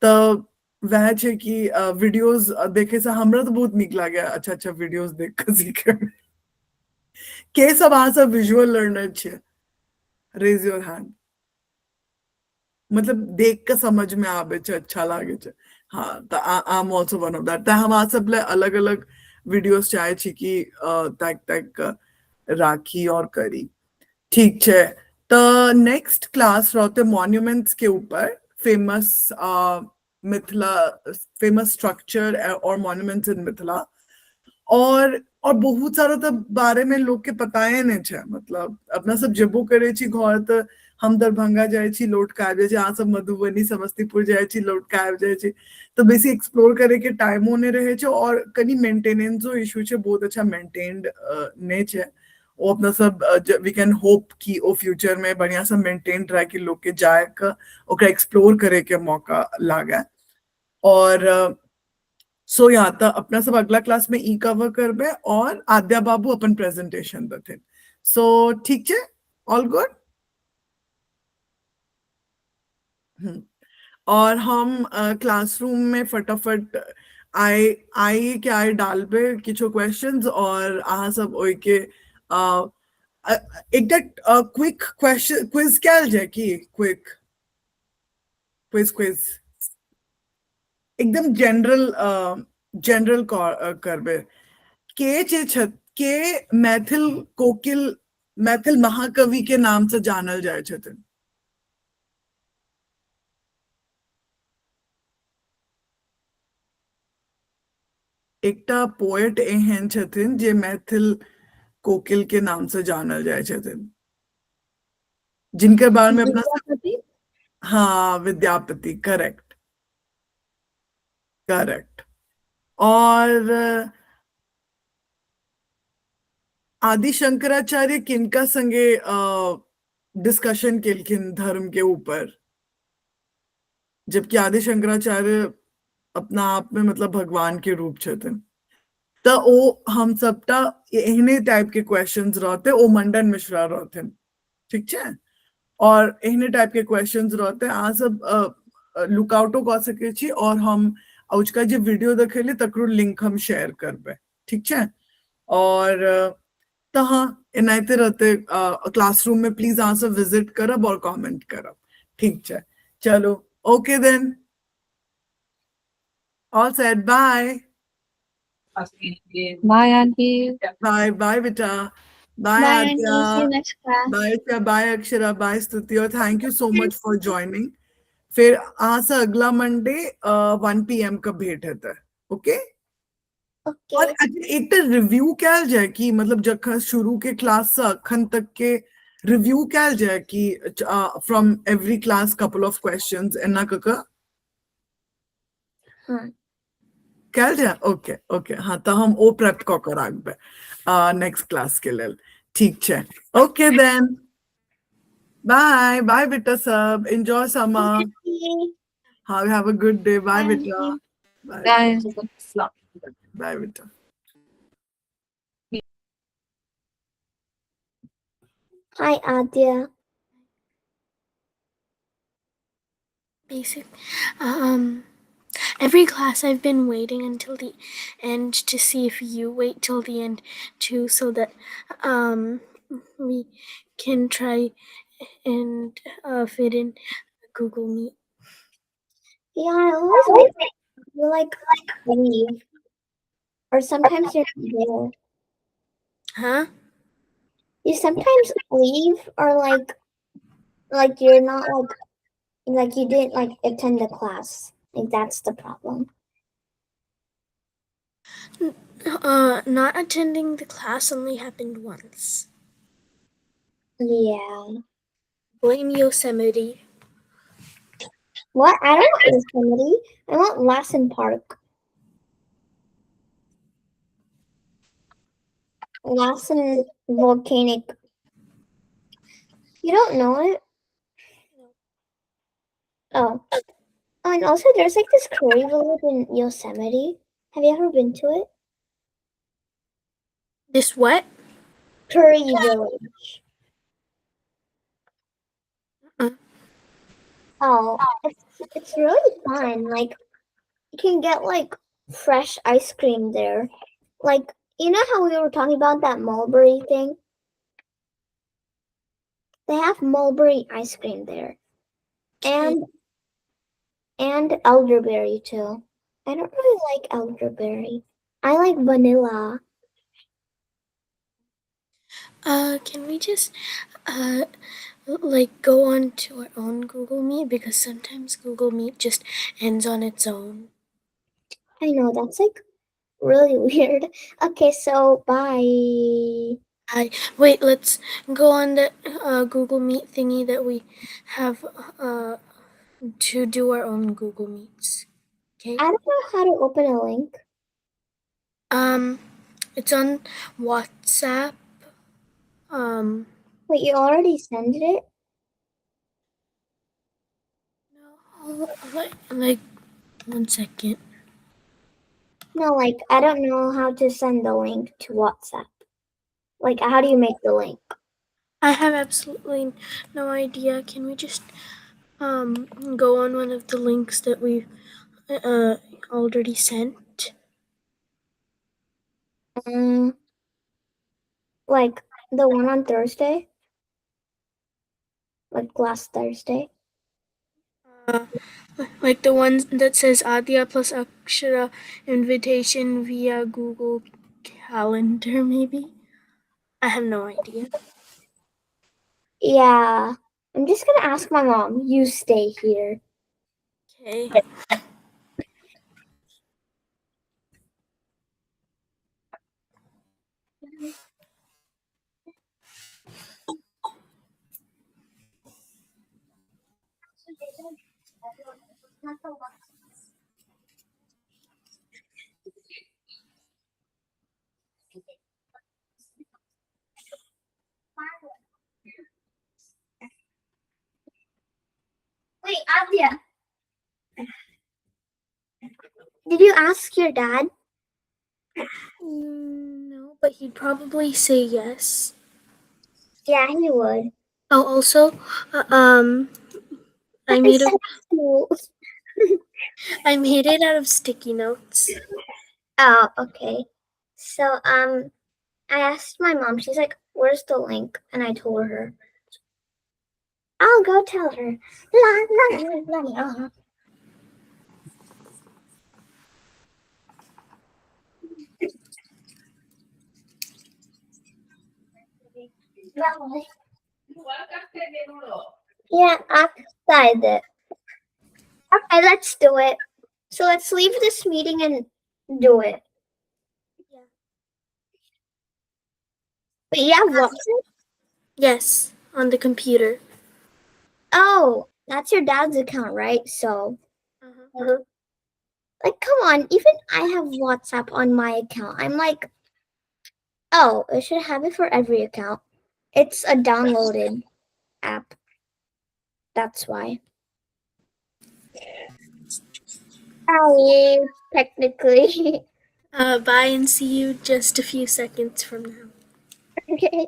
तो वह छै कि वीडियोस देखे से हमरा तो बहुत नीक लागे, अच्छा अच्छा वीडियोस देख के सीखे में। के सब अहाँ सब विजुअल लर्नर छे? Raise your hand. मतलब देख के समझ में आवे छे, अच्छा लागे छे। हाँ, तो I am also one of that. तो हम आ सब ले अलग अलग वीडियोस चाहे छी कि तक तक राखी और करी, ठीक छे। तो नेक्स्ट क्लास रहते मॉन्यूमेंट्स के ऊपर, फेमस मिथिला, फेमस स्ट्रक्चर और मॉन्यूमेंट्स इन मिथिला। और बहुत सारा तो बारे में लोग के पता है नहीं छे। मतलब अपना सब जबो करे छी घर, तो हम दरभंगा जाए छी लौट के आबे छी, अहाँ सब मधुबनी समस्तीपुर जाए छी लौट के आबे जाए छी, तो बेसी एक्सप्लोर करे के टाइमो नहीं रहे छे। और कनी मेंटेनेंसो इशू छे, बहुत अच्छा मेंटेन्ड नहीं छे वो अपना सब। वी कैन होप कि ओ फ्यूचर में बढ़िया से मेंटेन रहे कि लोग के जाए के ओकरा एक्सप्लोर करे के मौका लागे। और सो यहाँ तक अपना सब अगला क्लास में ई कवर करबे, और आद्या बाबू अपन प्रेजेंटेशन देथिन। सो ठीक है, ऑल गुड। और हम क्लासरूम में फटाफट आई के आई डालबे किछो क्वेश्चंस, और अहाँ सब ओइ के एकटा क्विक क्वेश्चन क्विज कैल जाए कि क्विक क्विज एकदम जनरल करबे। के मैथिल कोकिल, मैथिल महाकवि के नाम से जानल जाए छथिन? एकटा पोएट एहन छथिन जे मैथिल कोकिल के नाम से जानल जाए छथिन, जिनके बारे में अपना विद्यापति। हाँ, विद्यापति, करेक्ट करेक्ट। और आदि शंकराचार्य किनका संगे डिस्कशन केलखिन धर्म के ऊपर, जबकि आदि शंकराचार्य अपना आप में मतलब भगवान के रूप छथिन। तो ओ हम सबटा एहने टाइप के क्वेश्चंस रहते, ओ मंडन मिश्रा रहथिन, ठीक छे। और एहने टाइप के क्वेश्चंस रहते, अहाँ सब लुकआउटो कर सके छी, और हम उसका जो वीडियो देखेली तकरो लिंक हम शेयर करबे, ठीक छे। और तो हाँ, एनाहिते रहते क्लासरूम में प्लीज अहाँ सब विजिट करब और कमेंट करब, ठीक छे। चलो, okay then, all said, bye Bye, Auntie. Bye bye बेटा, bye Bye, Aadya, Auntie. See you next class. Bye bye Akshara, bye Stuti, और thank you so much for joining. फिर आज अगला मंडे 1 PM का भेंट है तर ओके और Okay. एक तो रिव्यू क्या जाए कि मतलब जब शुरू के क्लास से अखन तक के रिव्यू क्या जाए कि from every class couple of questions एना का हाँ. क्या जाए ओके ओके हाँ तो हम ओ प्रेप कर राखबे नेक्स्ट क्लास के लेल ठीक है ओके देन बाय बाय बेटा सब enjoy summer have a good day bye बेटा बाय Guys, बाय बेटा Hi, Adya. Basic. Every class I've been waiting until the end to see if you wait till the end too, so that we can try and fit in Google Meet. Yeah, I always wait for you like leave, or sometimes you're not there. Huh? You sometimes leave, or like you're not like you didn't like attend the class. Like that's the problem. Not attending the class only happened once. Yeah. Blame Yosemite. What? I don't want Yosemite. I want Lassen Park. Lassen Volcanic. You don't know it? Oh. Oh, and also there's like this curry village in Yosemite. Have you ever been to it? This what? Curry Village. Oh, it's really fun. Like you can get like fresh ice cream there. Like you know how we were talking about that mulberry thing? They have mulberry ice cream there. And elderberry too. I don't really like elderberry. I like vanilla. Can we just like go on to our own Google Meet, because sometimes Google Meet just ends on its own. I know that's like really weird. Okay, so bye. Wait, let's go on the Google Meet thingy that we have to do our own Google Meets. Okay. I don't know how to open a link. It's on WhatsApp. Wait, you already sent it? No, like 1 second. No, like I don't know how to send the link to WhatsApp. Like how do you make the link? I have absolutely no idea. Can we just go on one of the links that we've already sent? Like the one on Thursday? Like last Thursday? Like the one that says Adya plus Akshara invitation via Google Calendar, maybe? I have no idea. Yeah. I'm just gonna ask my mom. You stay here. Okay. Wait, Adya. Did you ask your dad? No, but he'd probably say yes. Yeah, he would. Oh, also, I made it out of sticky notes. Oh, okay. So I asked my mom. She's like, "Where's the link?" And I told her. I'll go tell her. Yeah, outside it. Okay, let's do it. So let's leave this meeting and do it. Yeah. But you have WhatsApp? Yes, on the computer. Oh, that's your dad's account, right? So, Uh-huh. like, come on. Even I have WhatsApp on my account. I'm like, oh, I should have it for every account. It's a downloaded app. That's why. Technically. Bye and see you just a few seconds from now. Okay.